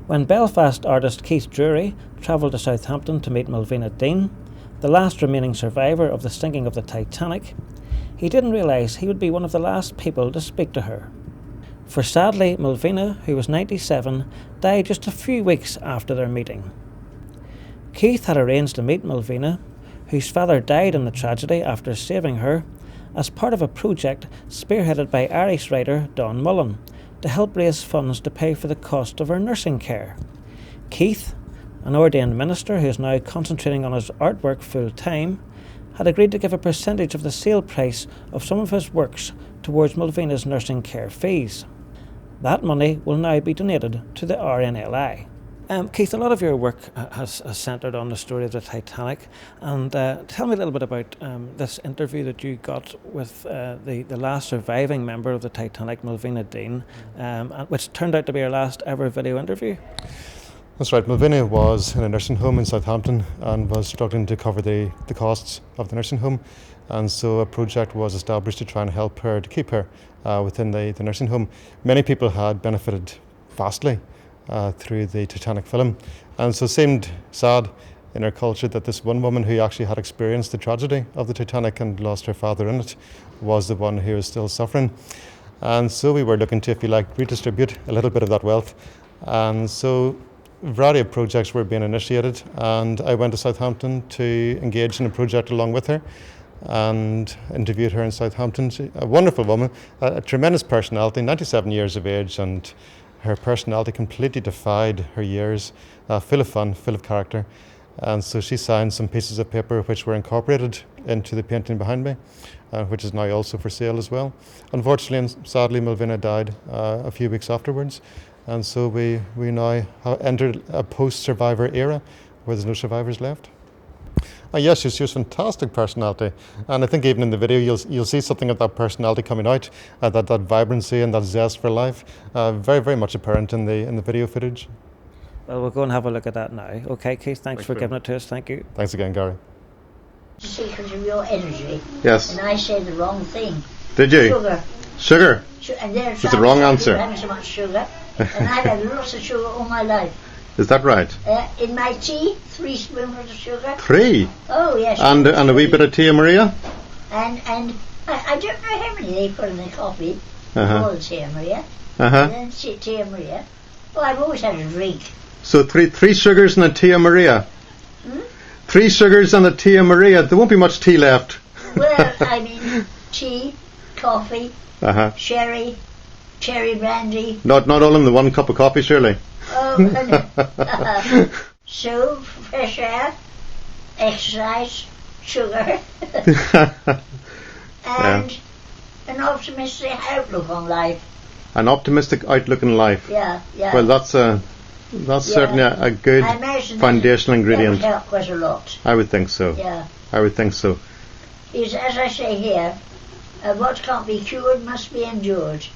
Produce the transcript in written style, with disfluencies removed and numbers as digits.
When Belfast artist Keith Drury travelled to Southampton to meet Millvina Dean, the last remaining survivor of the sinking of the Titanic, he didn't realise he would be one of the last people to speak to her. For sadly, Millvina, who was 97, died just a few weeks after their meeting. Keith had arranged to meet Millvina, whose father died in the tragedy after saving her, as part of a project spearheaded by Irish writer Don Mullen to help raise funds to pay for the cost of her nursing care. Keith, an ordained minister who is now concentrating on his artwork full-time, had agreed to give a percentage of the sale price of some of his works towards Millvina's nursing care fees. That money will now be donated to the RNLI. Keith, a lot of your work has centred on the story of the Titanic, and tell me a little bit about this interview that you got with the last surviving member of the Titanic, Millvina Dean, which turned out to be your last ever video interview. That's right. Millvina was in a nursing home in Southampton and was struggling to cover the costs of the nursing home, and so a project was established to try and help her, to keep her within the nursing home. Many people had benefited vastly through the Titanic film, and so it seemed sad in our culture that this one woman who actually had experienced the tragedy of the Titanic and lost her father in it was the one who was still suffering. And so we were looking to, if you like, redistribute a little bit of that wealth. And so a variety of projects were being initiated, and I went to Southampton to engage in a project along with her and interviewed her in Southampton. She's a wonderful woman, a tremendous personality, 97 years of age, and her personality completely defied her years, full of fun, full of character. And so she signed some pieces of paper which were incorporated into the painting behind me, which is now also for sale as well. Unfortunately and sadly, Millvina died a few weeks afterwards. And so we now have entered a post-survivor era where there's no survivors left. Yes, she was a fantastic personality, and I think even in the video you'll see something of that personality coming out, that vibrancy and that zest for life, very, very much apparent in the video footage. Well, we'll go and have a look at that now. Okay, Keith, thanks for giving it to us. Thank you. Thanks again, Gary. Secret of your energy. Yes. And I said the wrong thing. Did you? Sugar. Sugar? And they're It's the wrong answer. Having so much sugar, and I've had lots of sugar all my life. Is that right? In my tea, 3 spoonfuls of sugar. 3? Oh yes. And a wee bit of Tia Maria? And I don't know how many they put in the coffee. Uh-huh. All the Tia Maria. Uh-huh. And then Tia Maria. Well, I've always had a drink. So three sugars and a Tia Maria. 3 sugars and a Tia Maria. There won't be much tea left. Well, I mean, tea, coffee, cherry brandy. Not all in the 1 cup of coffee, surely. Oh, so fresh air, exercise, sugar, and an optimistic outlook on life. An optimistic outlook in life. Yeah. Well, that's certainly a good foundational ingredient. That would help quite a lot. I would think so. Yeah. I would think so. Because, as I say here, what can't be cured must be endured.